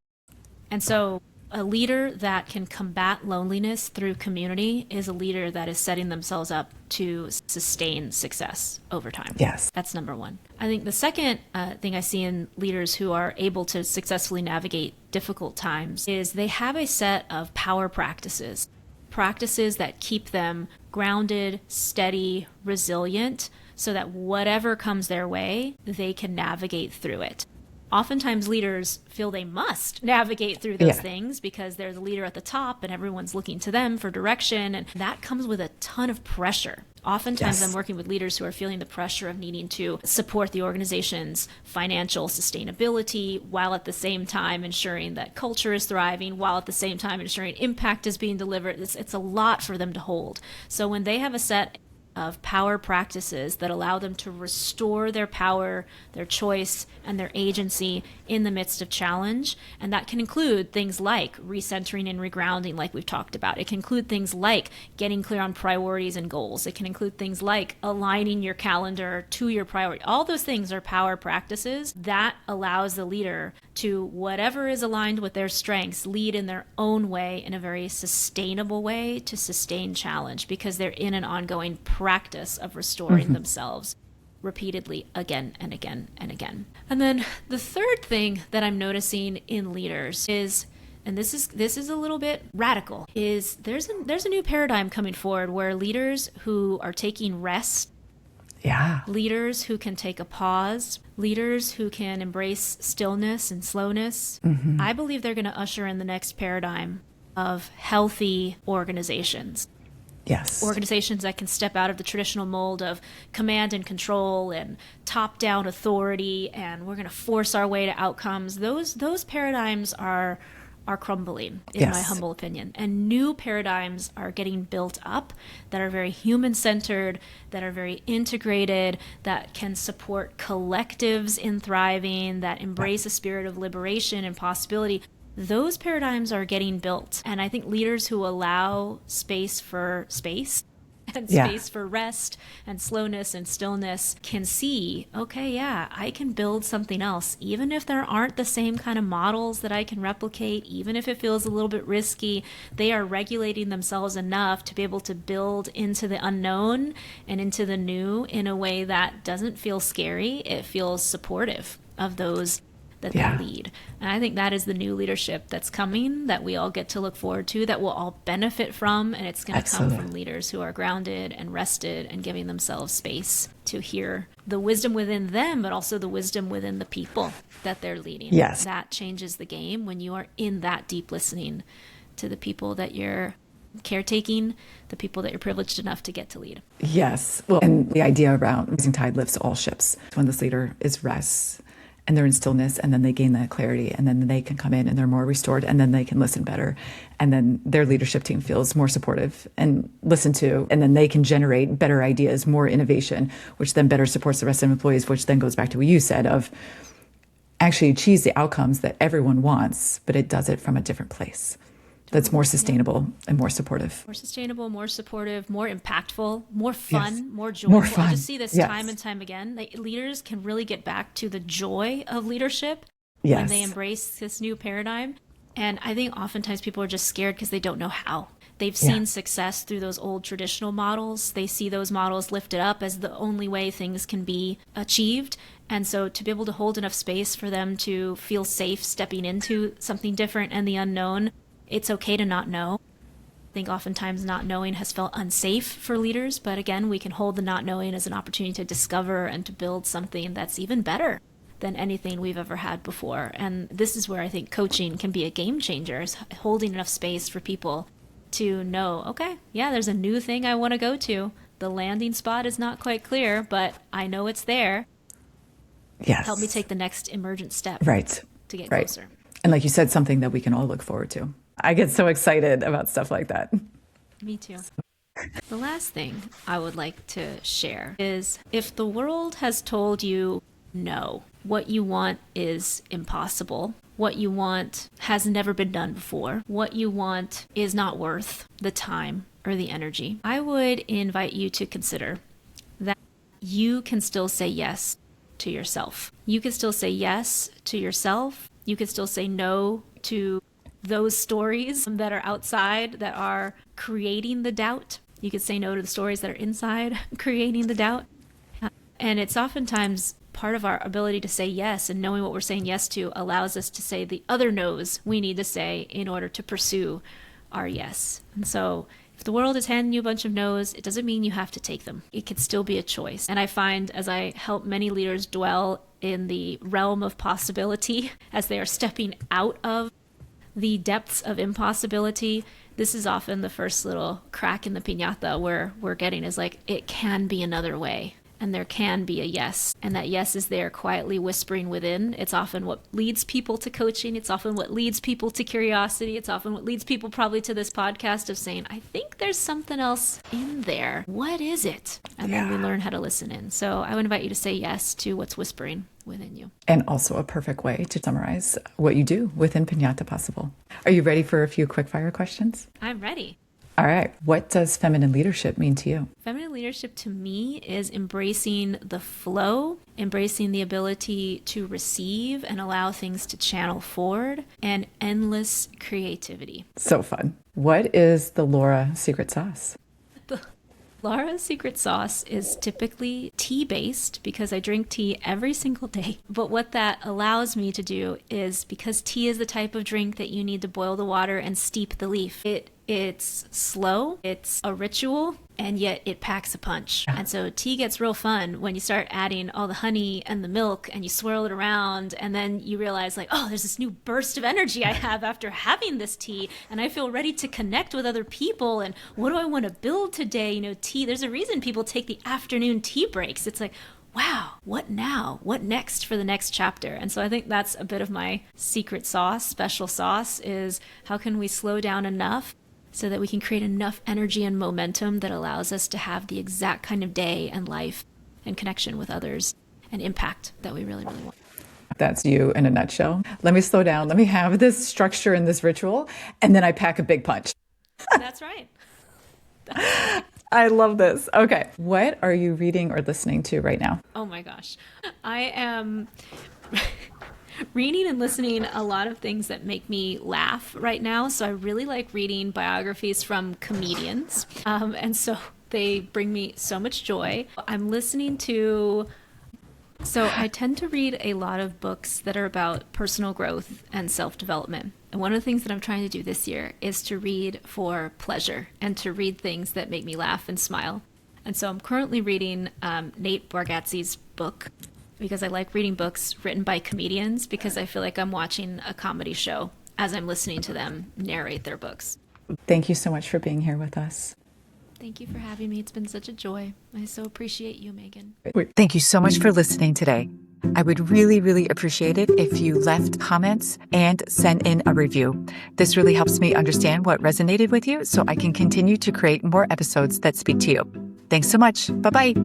And so a leader that can combat loneliness through community is a leader that is setting themselves up to sustain success over time. Yes. That's number one. I think the second thing I see in leaders who are able to successfully navigate difficult times is they have a set of power practices that keep them grounded, steady, resilient, so that whatever comes their way, they can navigate through it. Oftentimes leaders feel they must navigate through those things because they're the leader at the top and everyone's looking to them for direction, and that comes with a ton of pressure. Oftentimes I'm working with leaders who are feeling the pressure of needing to support the organization's financial sustainability while at the same time ensuring that culture is thriving, while at the same time ensuring impact is being delivered. It's a lot for them to hold. So when they have a set of power practices that allow them to restore their power, their choice, and their agency in the midst of challenge. And that can include things like recentering and regrounding, like we've talked about. It can include things like getting clear on priorities and goals. It can include things like aligning your calendar to your priority. All those things are power practices that allows the leader to, whatever is aligned with their strengths, lead in their own way, in a very sustainable way, to sustain challenge, because they're in an ongoing practice of restoring themselves repeatedly again and again and again. And then the third thing that I'm noticing in leaders is, and this is a little bit radical, is there's a new paradigm coming forward where leaders who are taking rest, leaders who can take a pause, leaders who can embrace stillness and slowness, I believe they're going to usher in the next paradigm of healthy organizations. Yes. Organizations that can step out of the traditional mold of command and control and top-down authority, and we're going to force our way to outcomes. Those paradigms are crumbling, in my humble opinion. And new paradigms are getting built up that are very human-centered, that are very integrated, that can support collectives in thriving, that embrace a spirit of liberation and possibility. Those paradigms are getting built. And I think leaders who allow space for space and space for rest and slowness and stillness can see, okay, I can build something else. Even if there aren't the same kind of models that I can replicate, even if it feels a little bit risky, they are regulating themselves enough to be able to build into the unknown and into the new in a way that doesn't feel scary. It feels supportive of those that Yeah. they lead. And I think that is the new leadership that's coming, that we all get to look forward to, that we'll all benefit from. And it's going to come Absolutely. from leaders who are grounded and rested and giving themselves space to hear the wisdom within them, but also the wisdom within the people that they're leading. Yes. That changes the game when you are in that deep listening to the people that you're caretaking, the people that you're privileged enough to get to lead. Yes. Well, and the idea around rising tide lifts all ships. When this leader is rest and they're in stillness, and then they gain that clarity, and then they can come in and they're more restored, and then they can listen better. And then their leadership team feels more supportive and listened to, and then they can generate better ideas, more innovation, which then better supports the rest of the employees, which then goes back to what you said of actually achieves the outcomes that everyone wants, but it does it from a different place. That's more sustainable and more supportive. More sustainable, more supportive, more impactful, more fun, Yes. more joyful. More fun. I just see this Yes. time and time again. Like, leaders can really get back to the joy of leadership Yes. when they embrace this new paradigm. And I think oftentimes people are just scared because they don't know how. They've seen success through those old traditional models. They see those models lifted up as the only way things can be achieved. And so to be able to hold enough space for them to feel safe stepping into something different and the unknown, it's okay to not know. I think oftentimes not knowing has felt unsafe for leaders, but again, we can hold the not knowing as an opportunity to discover and to build something that's even better than anything we've ever had before. And this is where I think coaching can be a game changer, is holding enough space for people to know, okay, yeah, there's a new thing I want to go to. The landing spot is not quite clear, but I know it's there. Yes. Help me take the next emergent step Right. to get Right. closer. And like you said, something that we can all look forward to. I get so excited about stuff like that. Me too. The last thing I would like to share is, if the world has told you no, what you want is impossible, what you want has never been done before, what you want is not worth the time or the energy, I would invite you to consider that you can still say yes to yourself. You can still say yes to yourself. You can still say no to those stories that are outside that are creating the doubt. You could say no to the stories that are inside creating the doubt. And it's oftentimes part of our ability to say yes, and knowing what we're saying yes to allows us to say the other no's we need to say in order to pursue our yes. And so if the world is handing you a bunch of no's, it doesn't mean you have to take them. It could still be a choice. And I find, as I help many leaders dwell in the realm of possibility as they are stepping out of the depths of impossibility, this is often the first little crack in the piñata where we're getting, is like, it can be another way. And there can be a yes. And that yes is there quietly whispering within. It's often what leads people to coaching. It's often what leads people to curiosity. It's often what leads people probably to this podcast of saying, I think there's something else in there. What is it? And then we learn how to listen in. So I would invite you to say yes to what's whispering within you. And also a perfect way to summarize what you do within Piñata Possible. Are you ready for a few quick fire questions? I'm ready. All right. What does feminine leadership mean to you? Feminine leadership to me is embracing the flow, embracing the ability to receive and allow things to channel forward, and endless creativity. So fun. What is the Laura secret sauce? Laura's secret sauce is typically tea-based because I drink tea every single day. But what that allows me to do is, because tea is the type of drink that you need to boil the water and steep the leaf, it's slow, it's a ritual, and yet it packs a punch. And so tea gets real fun when you start adding all the honey and the milk and you swirl it around, and then you realize, like, oh, there's this new burst of energy I have after having this tea, and I feel ready to connect with other people, and what do I want to build today? You know, tea, there's a reason people take the afternoon tea breaks. It's like, wow, what now? What next for the next chapter? And so I think that's a bit of my secret sauce, special sauce, is how can we slow down enough so that we can create enough energy and momentum that allows us to have the exact kind of day and life and connection with others and impact that we really, really want. That's you in a nutshell. Let me slow down. Let me have this structure and this ritual, and then I pack a big punch. That's right. I love this. Okay. What are you reading or listening to right now? Oh my gosh. I am reading and listening a lot of things that make me laugh right now. So I really like reading biographies from comedians. And so they bring me so much joy. I'm listening to So I tend to read a lot of books that are about personal growth and self-development. And one of the things that I'm trying to do this year is to read for pleasure and to read things that make me laugh and smile. And so I'm currently reading Nate Bargatze's book because I like reading books written by comedians because I feel like I'm watching a comedy show as I'm listening to them narrate their books. Thank you so much for being here with us. Thank you for having me. It's been such a joy. I so appreciate you, Megan. Thank you so much for listening today. I would really, really appreciate it if you left comments and sent in a review. This really helps me understand what resonated with you so I can continue to create more episodes that speak to you. Thanks so much. Bye-bye.